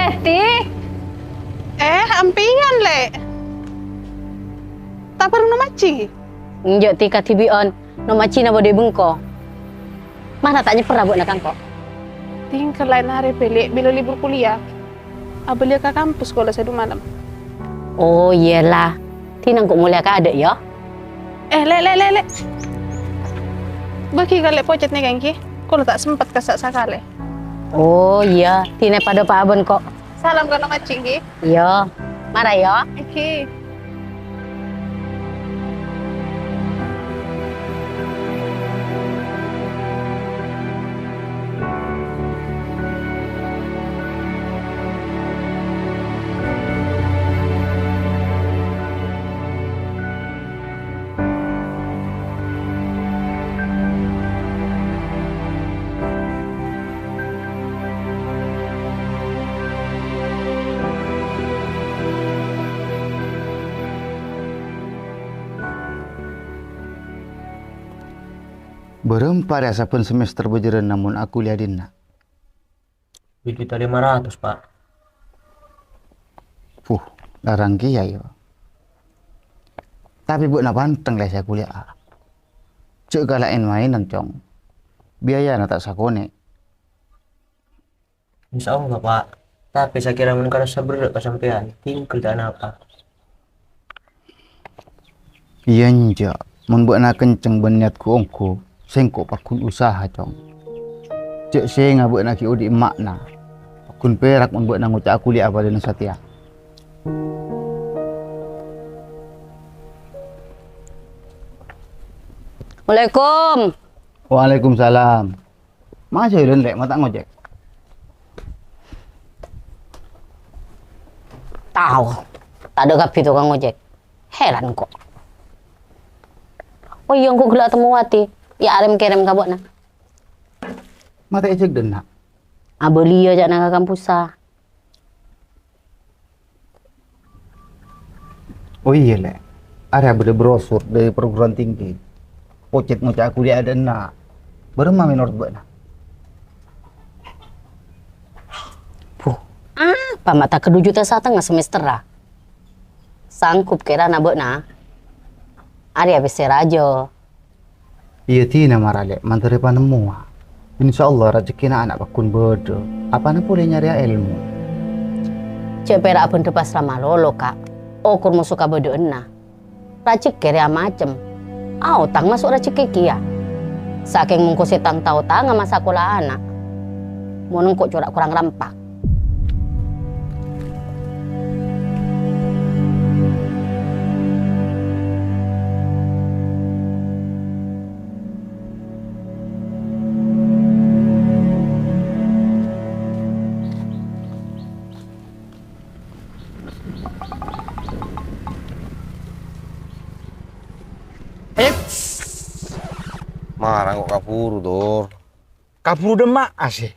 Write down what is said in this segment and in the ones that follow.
Lesti. Ampian le. Tak perlu maci. Njok tika tibion. No maci na bode bengko. Mana tanya pernah buat nakang kok. Tinggal lain hari pelik bila libur kuliah. Abelia ke kampus sekolah saya malam. Oh iyalah. Tinang kok mulia ka ada ya. Le. Bagi kali pocet nih kengki. Kalau tak sempat kasak sakale. Oh iya, tina pada Pak Abon kok. Salam kalau macing ki. Iya. Marah ya. Oke. Berempat ya pun semester berjalan namun aku liatin nak. 7.500 Pak. Larang kia yo. Tapi buat nak panteng lah saya kuliah. Cuk galain mainan cong. Biaya nak tak sakone. Insya Allah Pak. Tapi saya kira menkarena sabar kesampean. Tinggal dan apa. Iya njak. Mun buat nak kenceng berniatku ongko. Sengkok pakun usaha cong. Cuk saya ngabuk nak kiudi makna. Pakun perak mun buat nak ngucap kuliah pada Nusatia. Waalaikumsalam. Waalaikumsalam. Masih ulun lek mata ngojek. Tahu. Tak ada kapi tukang ojek. Heran kok. Oh iya kok gelak temu wati. Ya arem kerem kabut na. Mata ecek denak. Abelia jak nak kampusa. Oh iya lek. Ada brosur dari perguruan tinggi. Pocet ngucap kuliah ada nak. Berapa menurut buat nak? Pamata kedujuta setengah semester lah. Sangkup kira na buat na. Ari habis rajo. Iya tina marale mantare panemu. Insyaallah rezeki anak pakun bodoh. Apa boleh nyari ilmu. Cek perak pun depas lama lolo kak. Okur musuka bodoh na. Racik kira macem. Tang masuk racik kia. Saking mungkusi tang tahu tang masa sekolah anak. Monong kok corak kurang rampak. Marah kok kapuru Dor. Kapuru demak asih.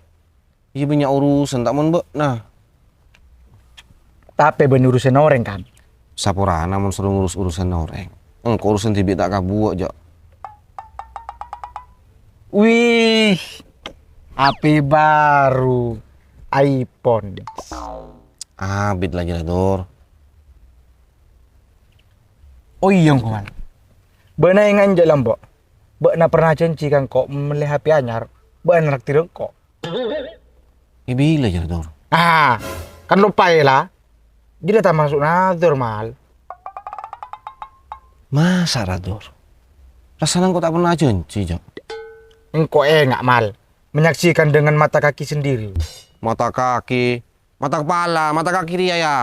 Iya banyak urusan tak mon nah. Tapi ben urusan orang kan. Sapurana mon suruh ngurus urusan orang. Engkau urusan tibik tak kabuak jak. Wih. HP baru. iPhone. Abit lagi lah Dor. Oh iya kawan. Benar yang jalan mbok. Mbak na pernah janji kan kok membeli HP anyar. Mbak naktir kok. Bila aja Dor. Kan lupa ya lah. Jadi tak masuk nadur mal. Masa Dor? Rasanya kau tak pernah janji jak. Engkau nggak mal. Menyaksikan dengan mata kaki sendiri. Mata kaki, mata kepala, mata kaki dia ya.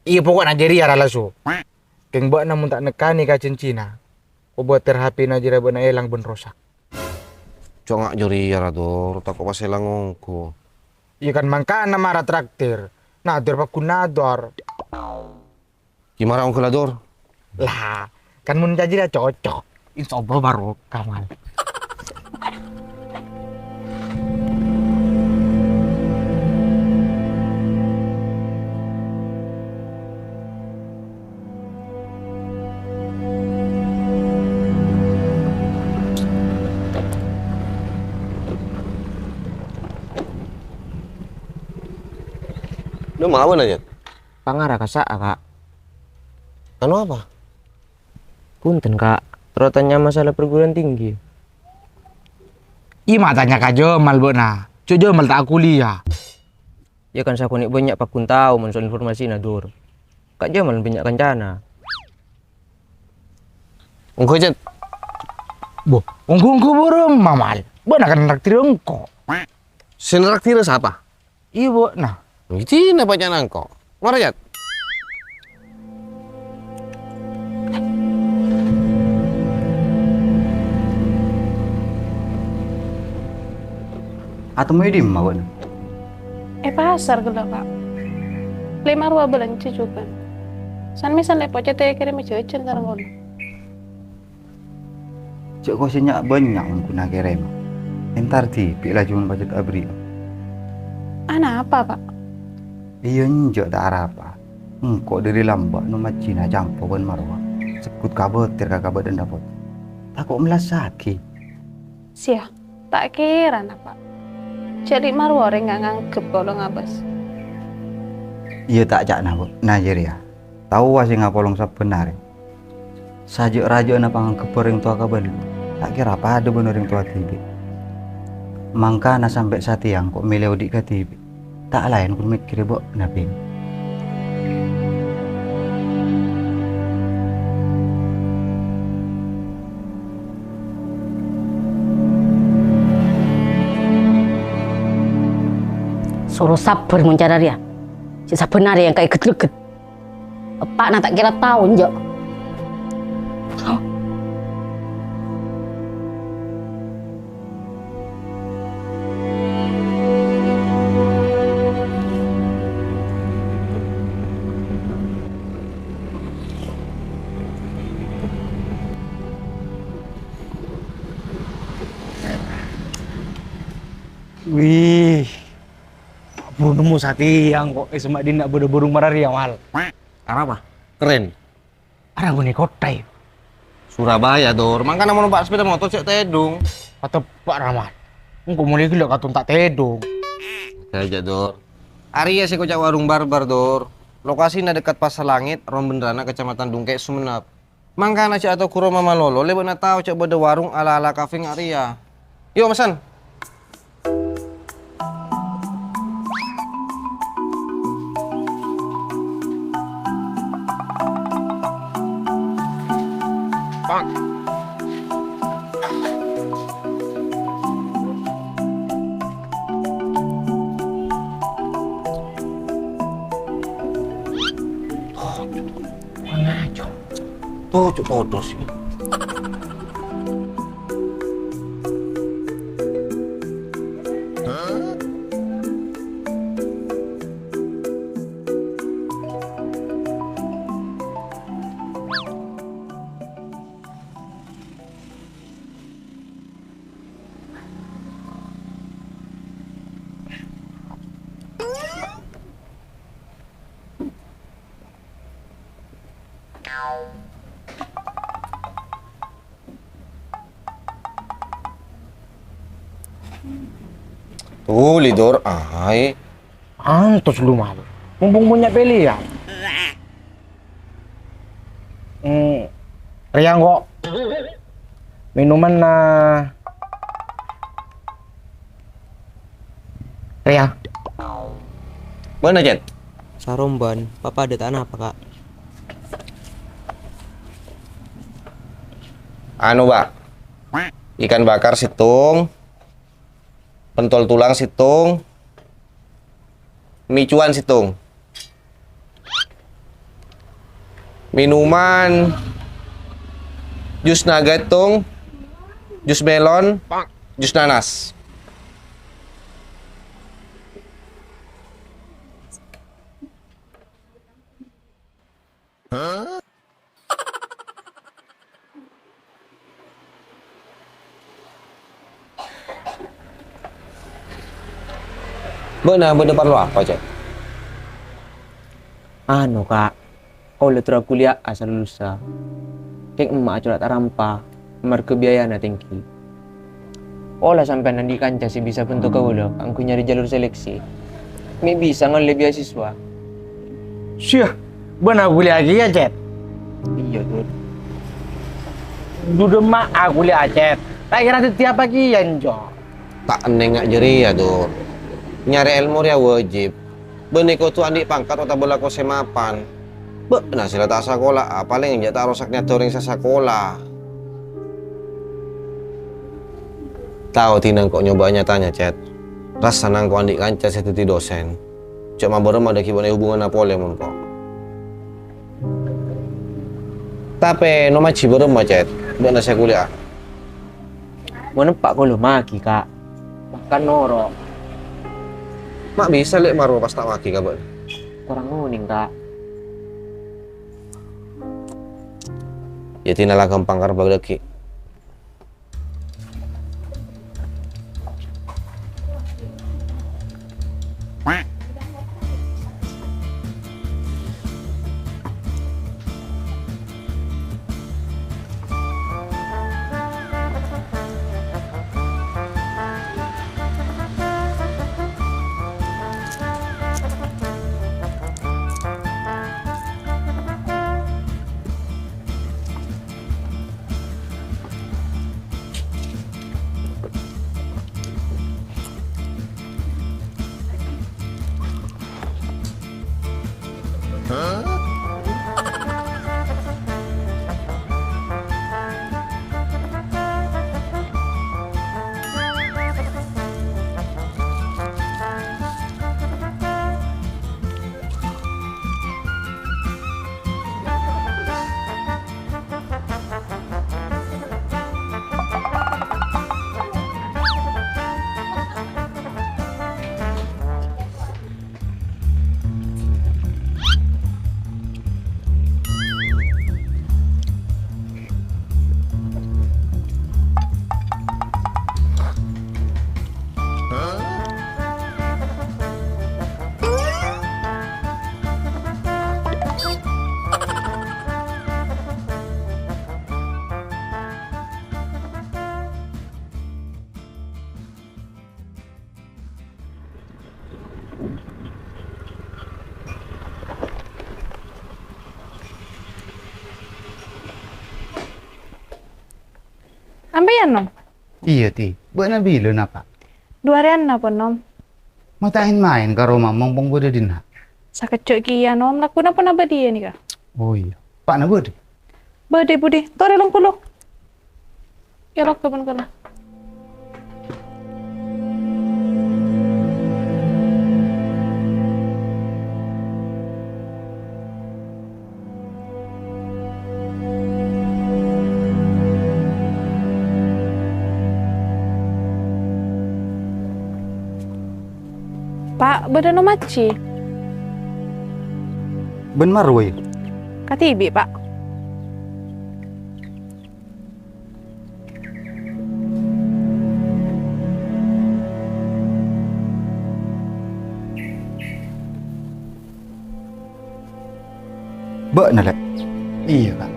Iya pokoknya jadi ya langsung. Keng mbak namun tak nekani ka cincina. Kau buat terhapi najira benar elang ben rosak. Cok ngak juri ya Dor, tak kau pas elang ngongko. Iya kan mangkana marah traktir. Nadur pak kunador. Gimana ngongko lah Dor? Lah, kan mun jajira cocok. Insya Allah baru kamal. Udah mau apa Najat? Pangara kasa kak. Anu apa? Punten kak. Terotanya masalah perguruan tinggi. Iya matanya Kak Jomal bona. Cuk Jomal tak kuliah. Ya kan saya konik banyak pakun tahu soal informasi nadur. Kak Jamal banyak kencana. Engkau Jat. Boh, ungku burung mamal. Bona kan traktir engko. Senraktir siapa? Iya, Bo. Nah, Itu napanya nangko. Mara Jat. Atau mau di mana? Pasar gula kak. 5 bulan cucukan. San misan lepo cete kirim cecen karang gono. Cek kau senyak banyak guna kerem. Entar ti, pilih cuma budget abri. Ana apa pak? Iya njok tak apa. Engkau dari lambak nomor Cina jampo ban marwah. Sekut kabut kakak dan dapat. Takut melasaki. Sia, tak kira na pak. Jadi marwore nggak nganggep kalau ngabas. Iya tak cak nabo. Nigeria. Tahu wasi ngapolong sebenar. Sajuk rajo na pangang keporing tua kabel. Tak kira apa ada bener yang tua tibi. Mangka na sampai saat yang kok milih udik ke tibi. Tak lain pun mikir bok nabi. Suruh sabar mencari dia. Si sebenarnya yang kayak get-get. Pak nak tak kira tahu njok. wih. Buru nemu sati yang kok semak dina bodo burung marari awal. Arah apa? Keren. Arah guni kota ya. Surabaya Dor. Makanya mau numpak sepeda motor cek tedung. Kata Pak Rahmat. Engkau mulai gila katun tak tedong. Aja Dor. Arya sih kocak warung barbar Dor. Lokasinya dekat Pasar Langit, Rombendrana, Kecamatan Dungkek, Sumenep. Mangkana cek atau kuro mama lolo, lebih na tahu cek beda warung ala-ala kafe Arya. Yuk pesan. Tuh, cuk todo sih. Tuh, Lidor, ay. Antos lu malu. Mumpung punya pilihan. Riang kok. Minuman na. Riang. Mana, Jet? Saromban, papa ada tanah apa kak? Anu, Pak. Ikan bakar situng. Pentol tulang situng. Micuan situng. Minuman. Jus naga hitung. Jus melon. Jus nanas. Benar, depan lo apa, Cek? Anu kak, kau letra kuliah asal lulusa. Kek emak curat arampa, marke biaya na tinggi. Olah sampai nanti kanca si bisa bentuk kau lo, angku nyari jalur seleksi. Mi bisa ngelih beasiswa. Syah, benar kuliah lagi ya, Cet? Iya, Dur. Duduk mak aku lihat Cet. Tak kira setiap pagi ya, Jo. Tak nengak jeri ya, Dor. Nyari ilmu ya wajib. Beniko tuh adik pangkat atau bola ko semapan. Nah sila tak sekolah, paling enggak tak rosak niat orang sa sekolah. Tahu tinang kok nyobanya tanya, Cet. Rasa nang ko andik kanca setiti dosen. Cuma baru ada kibane hubungan Napoleon kok. Tapi no maci baru macet. Buat saya kuliah. Mau nempak ko lo maki, Kak. Makan noro. Mak bisa lek maru pas tak maki kabar. Kurang nguning, Kak. Ya tinalah gampang karena bagdaki. Ambil nom. Iya ti, buat nabi lo napa? 2 harian na po nom. Matain main ke rumah mongpong bude dina. Sa kecok kia nom. Laku na po na ba dia ni ka? Oh iya, pak na bude. Bade budi. Tore long pulo. Kelok ka pun kana. Pak, bada no maci. Ben marwai. Katibi, Pak. Bek na lek. Iya kak.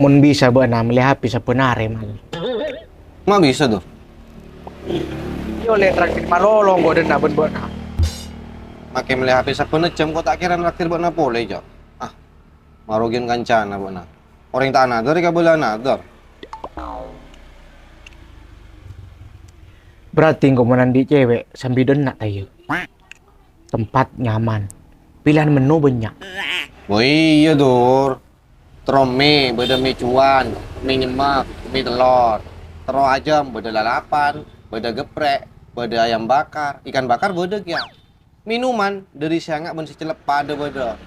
Mun bisa benar melihat HP sebenarnya mal. Mak bisa tuh. Yo le traktir malolong gua dena ben-benar. Makai melihat HP saben jam kok tak kira traktir buat napole jo. Ah, marugin kancana buat na. Orang tak another ka bela another. Berarti engkau menandi cewek sambil denak tayo. Tempat nyaman. Pilihan menu banyak. Oh iya Dur. Terus mie, beda mie cuan, mie nyemak, mie telur. Terus ayam, beda lalapan, beda geprek, beda ayam bakar, ikan bakar beda ya. Minuman dari siangak ben secelep pada beda.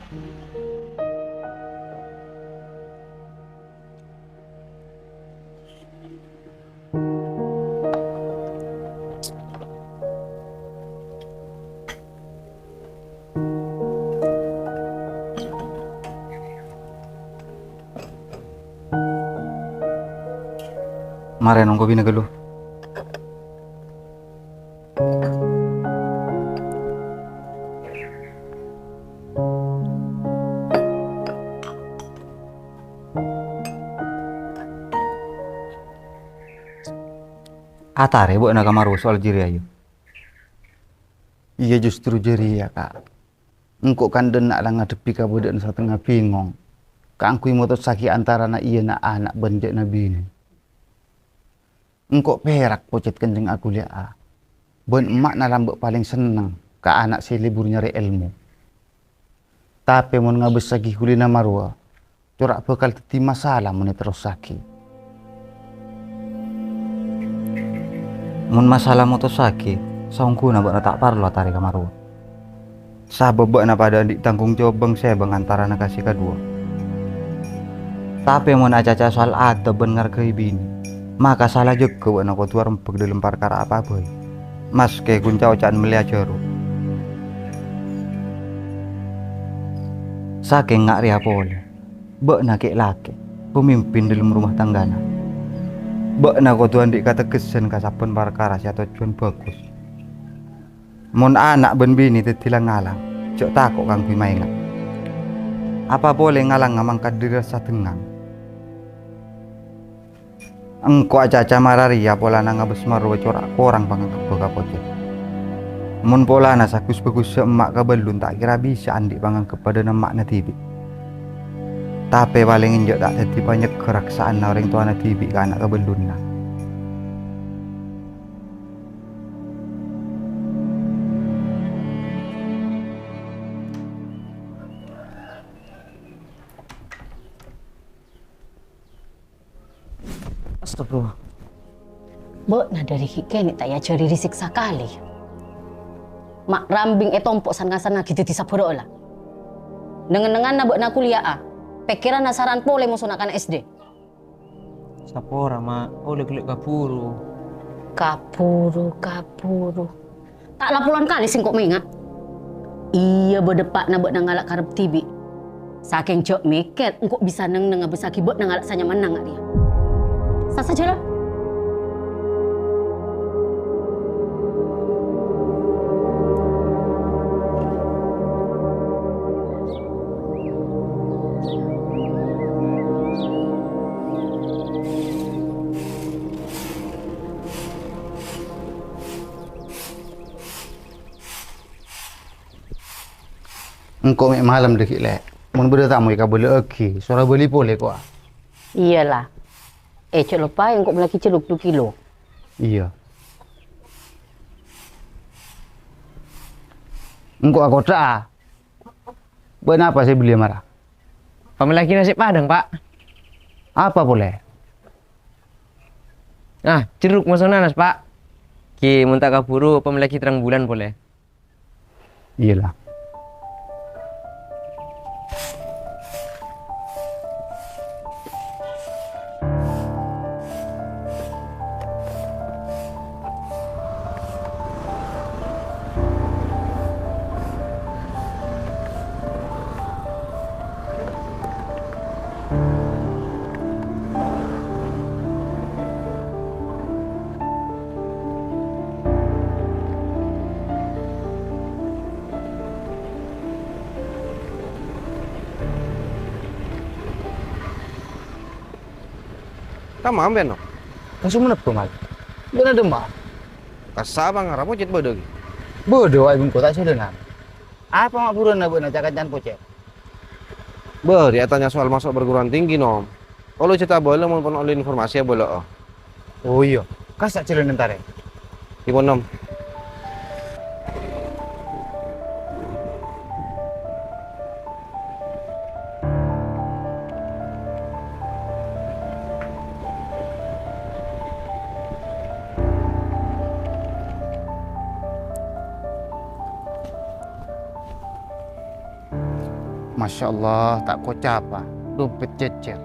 Mare nongko bina gelu. Atare buat nak kamaru soal jiri ayo. Iya justru jiri ya kak. Engkau kan nak lah ngadepi kabudan setengah bingung. Kangkui motor sakit antara na iya na anak benjek nabi ini. Engkau perak pocet kencing aku lihat. Ben emak na lambek paling seneng ke anak si libur nyari ilmu. Tapi mau ngabes lagi kulina marwa. Corak bakal teti masalah mau terus sakit. Mun masalah motor sakit, saungku na buat tak parlo tarik kamaru. Sabab buat na pada ditanggung jawab bang saya bang antara na kasih kedua. Tapi mun acaca soal ada benar ke bini, maka salah juga buat na kau tuar empek dalam perkara apa boy. Mas kayak kuncau can melihat saking ngak ria pole, buat na kek laki, pemimpin dalam rumah tanggana. Bak na kau tuan dik kata kesen kasapun perkara si atau cuan bagus. Mon anak ben bini tetilang ngalang, cok takut kang pimaingan. Apa boleh ngalang ngamang kadir rasa tengang. Engkau aja mararia pola na ngabes marwa corak korang pangang kebaka pocet. Mon pola na sakus bagus semak kabelun tak kira bisa andik pangang kepada nama na tibi. Tapi paling injak tak jadi banyak keraksaan orang tua anak tibi ke anak kebelun na. Astagfirullah. Bok na dari kike ni tak ya cari disiksa kali. Mak rambing tompok sana gitu disapuro lah. Dengan na bok na kuliah ah. Pikiran nasaran pole musuh nak SD. Sapora ma, oleh kulit kapuru. Kapuru. Tak laporan kali sing kok mengat. Iya berdepak na bok na ngalak karep tibi. Saking jok mikir, engkau bisa neng bisa kibot na ngalak sanya menang dia. Sasa saja lah. Engkau mek malam dekik lek. Mun beda tamu ika boleh oke. Suara beli boleh kok. Iyalah. Cok lupa yang kok belaki celuk 2 kilo. Iya. Engkau aku tak. Kenapa saya beli marah? Pamelaki nasi padang, Pak. Apa boleh? Nah, ceruk masuk nanas, Pak. Ki muntah kapuru pamelaki terang bulan boleh. Iyalah. Kamu ambil no? Langsung menep mal. Benar demam. Kasabang ngarap pocet bodoh. Bodoh ay bungko tak sudah. Apa mak buron na buat cakan pocet? Dia tanya soal masuk perguruan tinggi nom. Kalau cerita boleh mau oleh informasi ya boleh. Oh iya. Kasak celana ntar. Ibu nom. Masya Allah, tak kocak apa. Dompet cecer.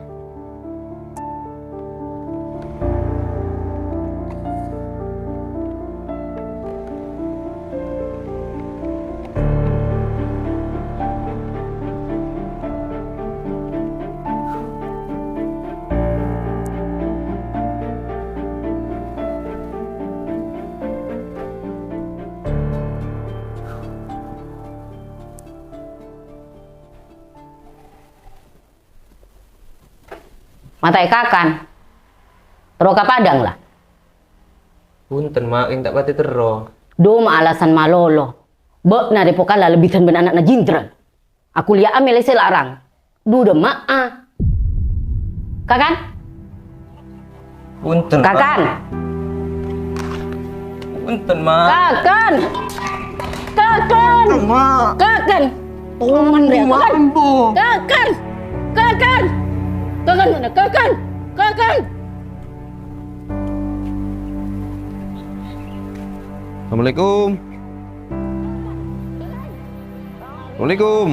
Matai kakan. Roka Padang lah. Punten mak, yang tak pati tero. Do ma alasan malolo. Bek na repo kala lebih kan ben anak na jindran. Aku lihat amel se larang. Du de mak ah. Kakan? Punten Kakan? Punten mak. Kakan? Kakan? Mak, Kakan? tolong Kakan? mampu. Kakan? Kakan? Kakan mana? Kakan? Kakan? Assalamualaikum. Assalamualaikum.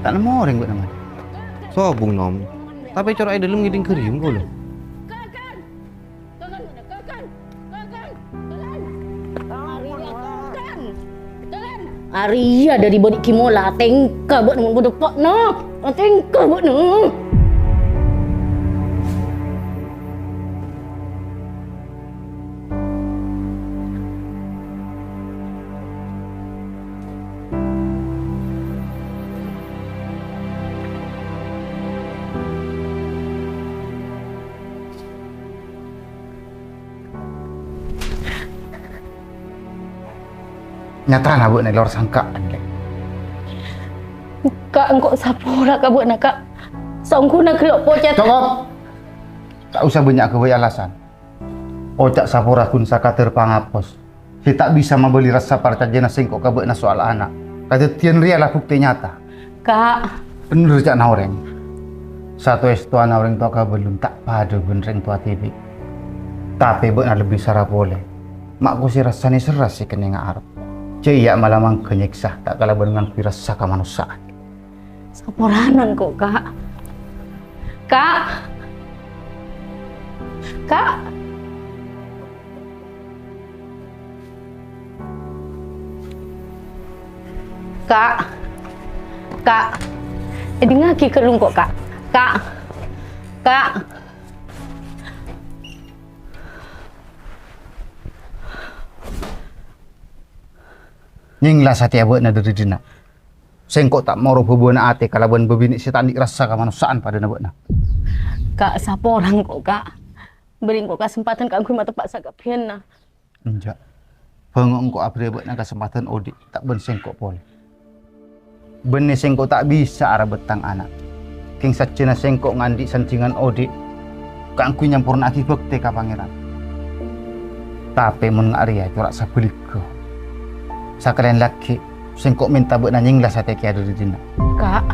Tak nemu orang buat nama. Sobung nom. Tapi cara ai dalam ngiding kerium ko lo. Aria dari bodi kimola tengka buat nang bodoh pak no. Tengka buat no. Nyata nak buat ni luar sangka. Kak engkau sapora kak buat nak kak. Songku nak kelok pocet. Cukup. Tak usah banyak kebanyakan alasan. Ocak sapura kun sakater pangapos. Si tak bisa membeli rasa parta jena sengkok kabut na soal anak. Kata tian ria lah bukti nyata. Kak, Bener cak na orang. Satu tua na orang tua ka belum tak pada benereng tua TV. Tapi buat na lebih sarap boleh. Mak ku si rasanya seras si kena ngarep. Cia malah mang kenyeksa tak kalah dengan pirasa kemanusiaan. saporanan kok kak. Kak. Kak. Kak. Kak. Dengar ki kerung kok kak. Kak. Kak. Nyinglah sati abot na dari dina. Sengkok tak mau hubungan ate kalau ben bebini si tandi rasa kemanusiaan pada nabot na. Kak saporang kok kak. Beri kok kesempatan kak aku mata paksa kak pian Enjak. Bengok kok abri abot na kesempatan odik tak ben sengkok pole. Bene sengkok tak bisa arah betang anak. King sacena sengkok ngandi sancingan odik. Kak aku nyampurna aki bekte ka pangeran. Tapi mun Arya corak sabeliko. Sakalian laki sengkok minta buat nanying lah sate ki ada di dina. Kak.